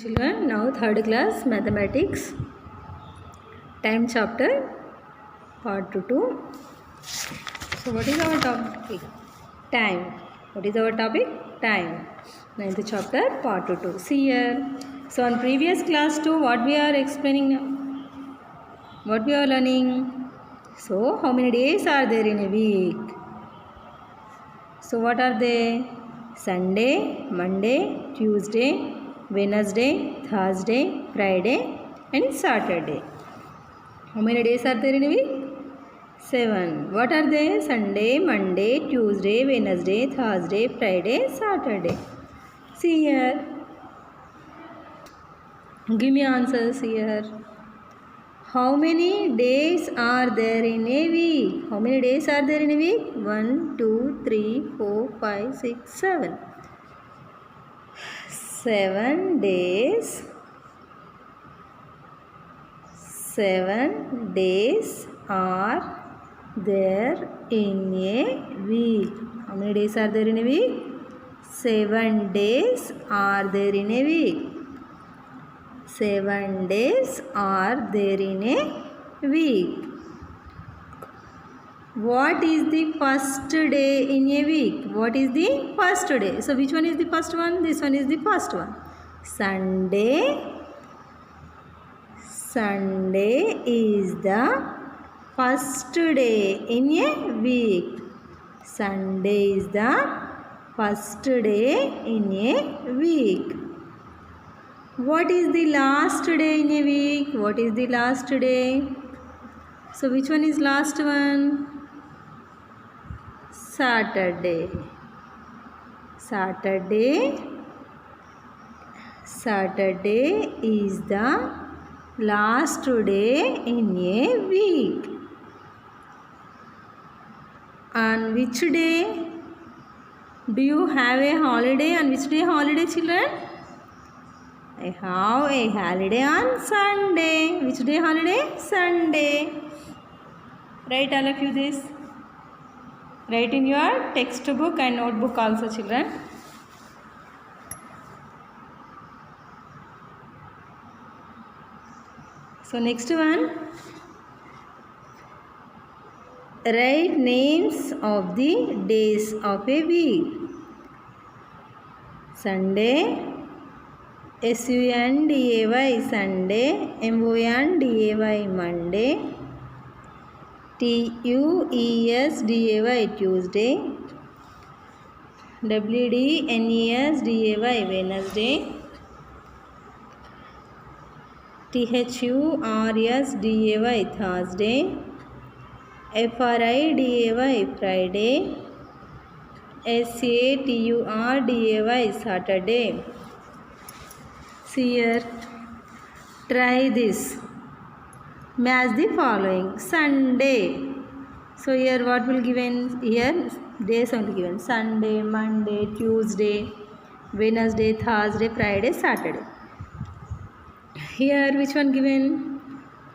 Children, now third class mathematics time chapter part 2. So what is our topic? Time. What is our topic? Time. Ninth chapter part 2. See here. So on previous class 2, what we are explaining now? What we are learning? So how many days are there in a week? So what are they? Sunday, Monday, Tuesday, Wednesday, Thursday, Friday and Saturday. How many days are there in a week? 7. What are they? Sunday, Monday, Tuesday, Wednesday, Thursday, Friday, Saturday. See here. Give me answers here. How many days are there in a week? How many days are there in a week? 1, 2, 3, 4, 5, 6, 7. 7 days. 7 days are there in a week. How many days are there in a week? 7 days are there in a week. 7 days are there in a week. What is the first day in a week? What is the first day? So which one is the first one? This one is the first one. Sunday. Sunday is the first day in a week. Sunday is the first day in a week. What is the last day in a week? What is the last day? So which one is last one? Saturday. Saturday. Saturday is the last day in a week. On which day do you have a holiday? On which day holiday, children? I have a holiday on Sunday. Which day holiday? Sunday. Write all of you this. Write in your textbook and notebook also, children. So next one. Write names of the days of a week. Sunday. Sunday, Sunday. Monday, Monday. Tuesday, Tuesday. Wednesday, Wednesday. Thursday, Thursday. Friday. Saturday, Saturday. See here. Try this. Match the following. Sunday. So here what will given? Here days only given. Sunday, Monday, Tuesday, Wednesday, Thursday, Friday, Saturday. Here which one given?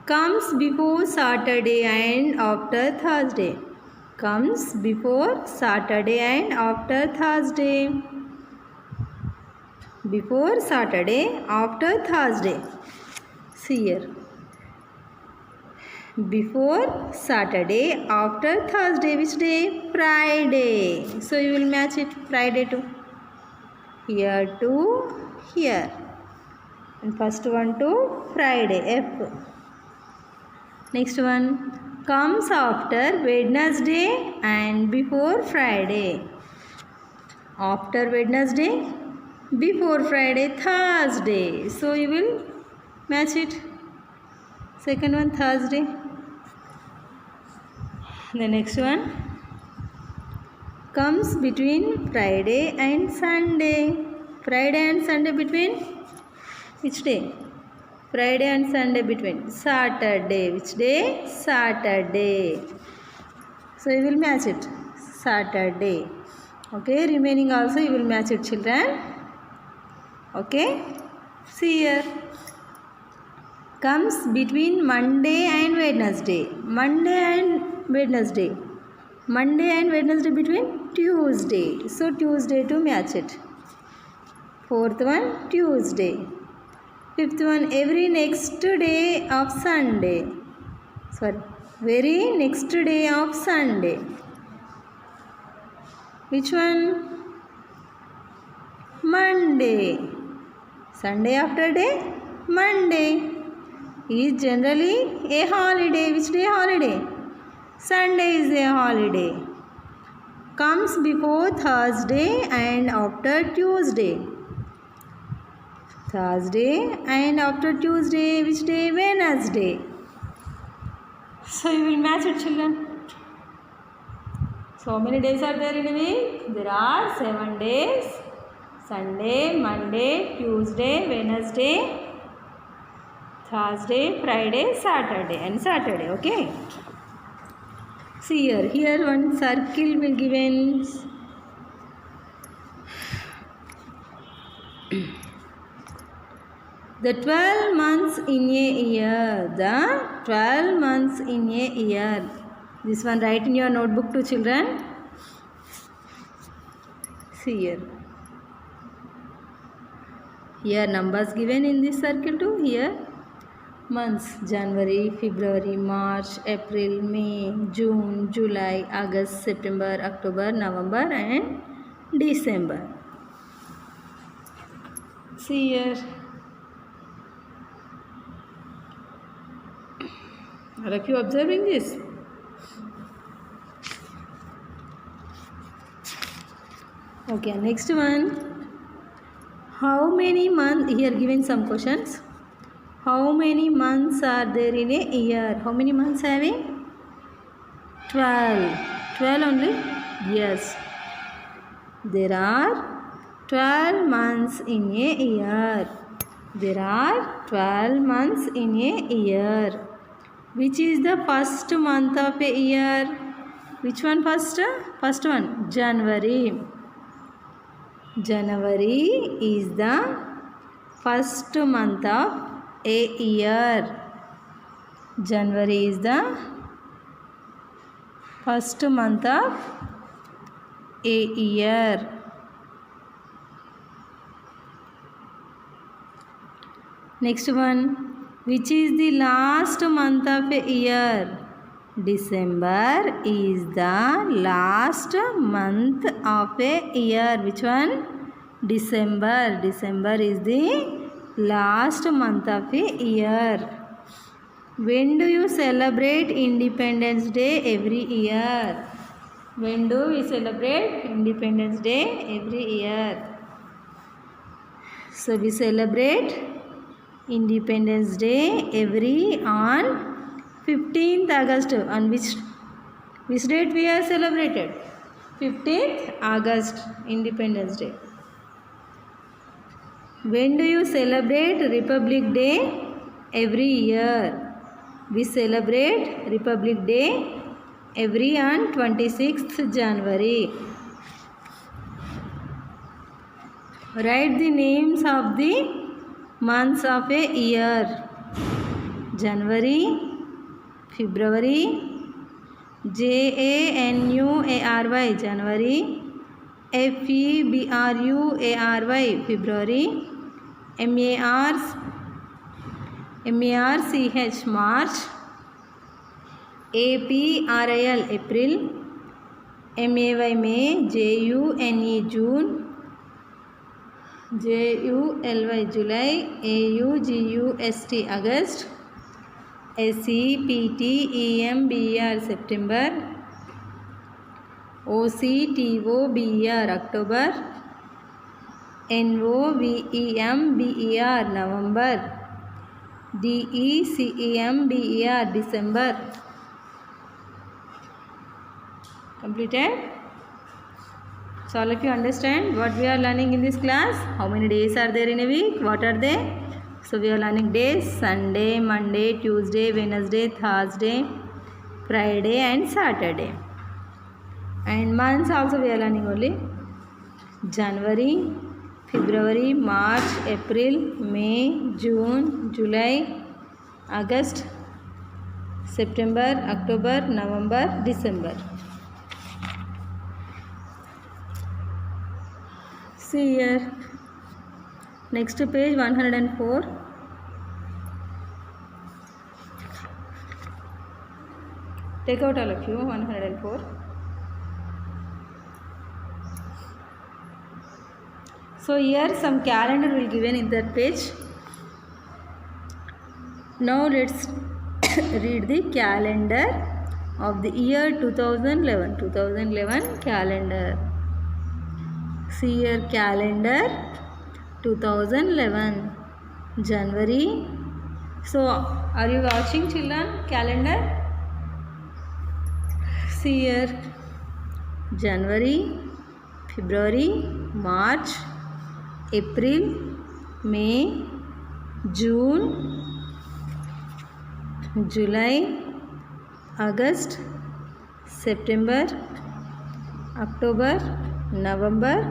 Comes before Saturday and after Thursday. Comes before Saturday and after Thursday. Before Saturday, after Thursday. See here. Before Saturday, after Thursday. Which day? Friday. So you will match it. Friday to here to here. And first one to Friday. F. Next one. Comes after Wednesday and before Friday. After Wednesday, before Friday, Thursday. So you will match it. Second one, Thursday. The next one. Comes between Friday and Sunday. Friday and Sunday between which day? Friday and Sunday between Saturday. Which day? Saturday. So you will match it. Saturday. Okay. Remaining also you will match it, children. Okay. See here. Comes between Monday and Wednesday. Monday and Wednesday. Monday and Wednesday between Tuesday. So Tuesday to match it. Fourth one, Tuesday. Fifth one, every next day of Sunday. Sorry, very next day of Sunday. Which one? Monday. Sunday after day? Monday. Is generally a holiday. Which day holiday? Sunday is a holiday. Comes before Thursday and after Tuesday. Thursday and after Tuesday, which day? Wednesday. So you will match it, children. So how many days are there in a week? There are 7 days. Sunday, Monday, Tuesday, Wednesday, Thursday, Friday, Saturday and Saturday. Okay. See here one circle will given. The 12 months in a year. The 12 months in a year. This one write in your notebook to children. See here. Here numbers given in this circle too. Here months: January, February, March, April, May, June, July, August, September, October, November and December. See here. Are you observing this? Okay, next one. How many months? Here given some questions. How many months are there in a year? How many months having? 12. 12 only? Yes. There are 12 months in a year. There are 12 months in a year. Which is the first month of a year? Which one first? First one, January. January is the first month of a year. January is the first month of a year. Next one. Which is the last month of a year? December is the last month of a year. Which one? December. December is the last month of a year. When do you celebrate Independence Day every year? When do we celebrate Independence Day every year? So we celebrate Independence Day on 15th August. On which date we are celebrated? 15th August, Independence Day. When do you celebrate Republic Day every year? We celebrate Republic Day on 26th January. Write the names of the months of a year. January, February, January, January, February, February, March, March, April, April, May, June, June, July, July, August, August, September, September, October, October, November, November, December, December. Completed? So all of you understand what we are learning in this class? How many days are there in a week? What are they? So we are learning days: Sunday, Monday, Tuesday, Wednesday, Thursday, Friday and Saturday. And months also we are learning only: January, February, March, April, May, June, July, August, September, October, November, December. See here. Next page 104. Take out all of you. 104. So here some calendar will given in that page. Now let's read the calendar of the year 2011. 2011 calendar. See here calendar 2011 January. So are you watching children calendar? See here January, February, March, April, May, June, July, August, September, October, November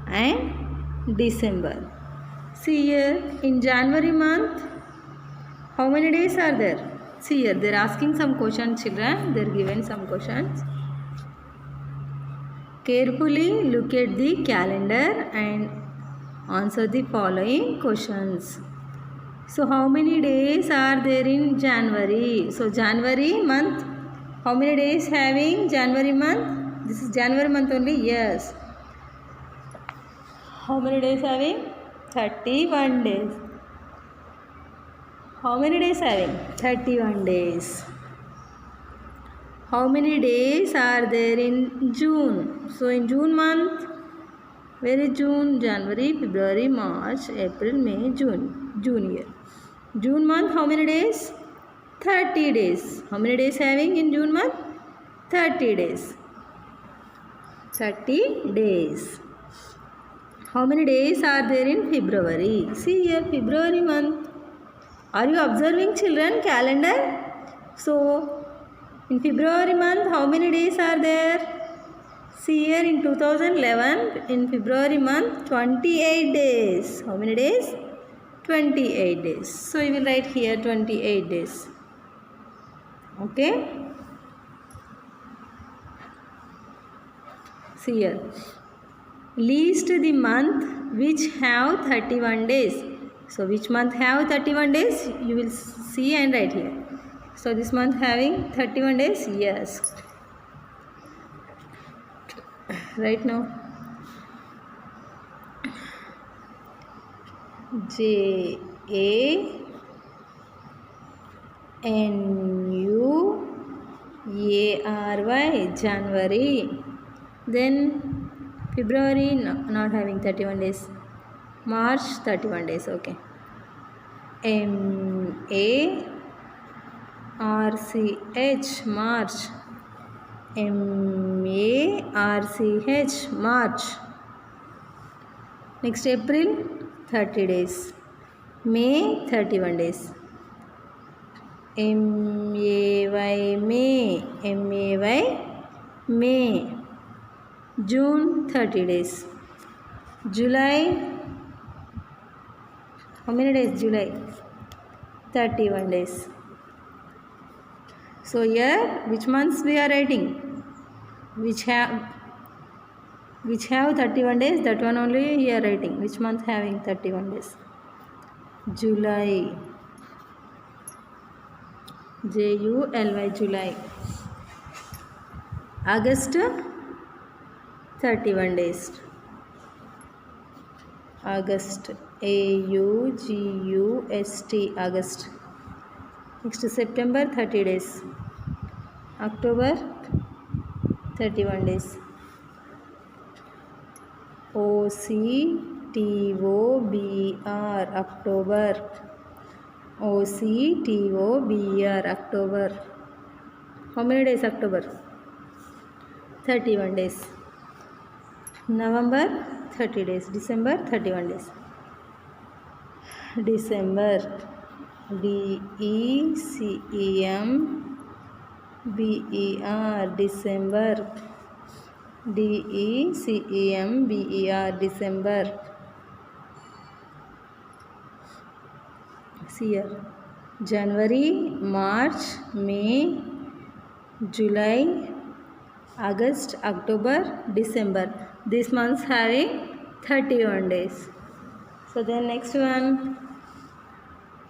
and December. See here in January month, how many days are there? See here, they are asking some questions, children. They are given some questions. Carefully look at the calendar and answer the following questions. So how many days are there in January? So January month, how many days having January month? This is January month only, yes. How many days having? 31 days. How many days having? 31 days. How many days are there in June? So in June month, where is June? January, February, March, April, May, June. June year. June month, how many days? 30 days. How many days having in June month? 30 days. 30 days. How many days are there in February? See here, February month. Are you observing children calendar? So, in February month, how many days are there? See here in 2011, in February month, 28 days. How many days? 28 days. So, you will write here 28 days. Okay? See here. List the month which have 31 days. So, which month have 31 days? You will see and write here. So, this month having 31 days? Yes. Right now. January, January. Then February, no, not having 31 days. March, 31 days. Okay. March. March. Next April, 30 days. May, 31 days. May. June, 30 days. July, how many days? July, 31 days. So here, which months we are writing? Which have 31 days? That one only we are writing. Which month having 31 days? July. July, July. August, 31 days. August, August. August. Next September, 30 days. October, 31 days. October, October. October. How many days October? 31 days. November, 30 days. December, 31 days. December, December. December. December. See here. January, March, May, July, August, October, December. This month's having 31 days. So then next one.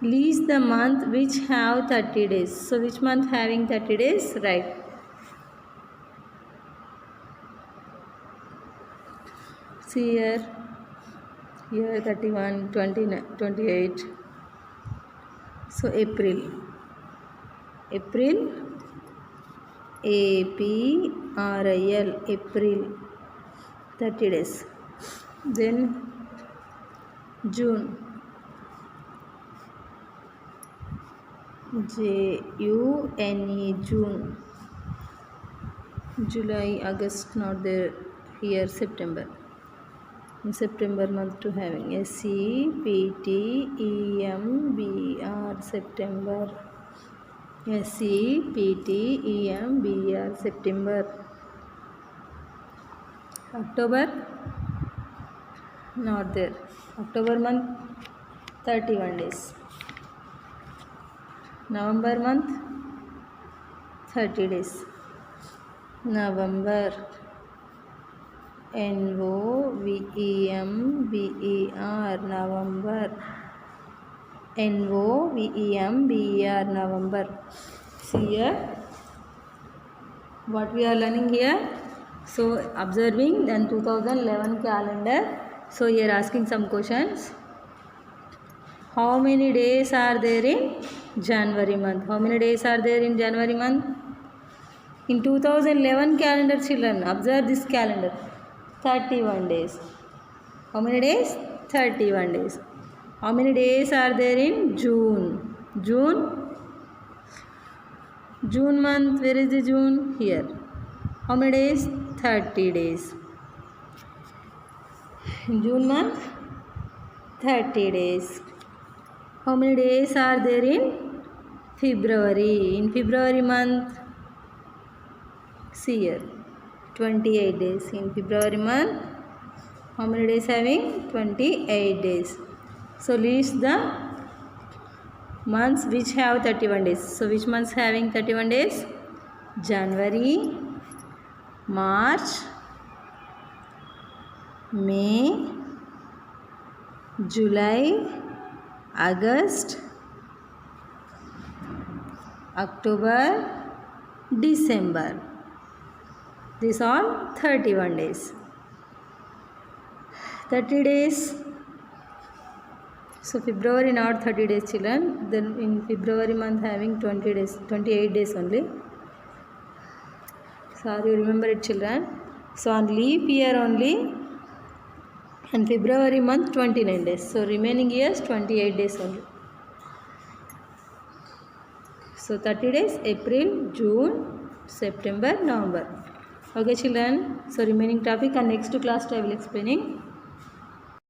List the month which have 30 days. So which month having 30 days? Right. See here. Here 31, 29, 28. So April. April. April. April. 30 days. Then June. June. June. July, August not there. Here September. In September month to having SEPTEMBR September. SEPTEMBR September. October not there. October month 31 days. November month 30 days. November. NOVEMBER November. NOVEMBER November. See here what we are learning here. So observing then 2011 calendar. So here asking some questions. How many days are there in January month? How many days are there in January month? In 2011 calendar, children, observe this calendar. 31 days. How many days? 31 days. How many days are there in June? June month, where is the June? Here. How many days? 30 days. June month, 30 days. How many days are there in February? In February month, see here, 28 days. In February month, how many days having? 28 days. So list the months which have 31 days. So which months having 31 days? January, March, May, July, August, October, December. These all 31 days. 30 days. So February not 30 days, children. Then in February month having 20 days, 28 days only. Sorry, you remember it, children. So on leap year only, and February month 29 days. So remaining years 28 days only. So 30 days, April, June, September, November. Okay, children. So remaining topic and next class I will explaining.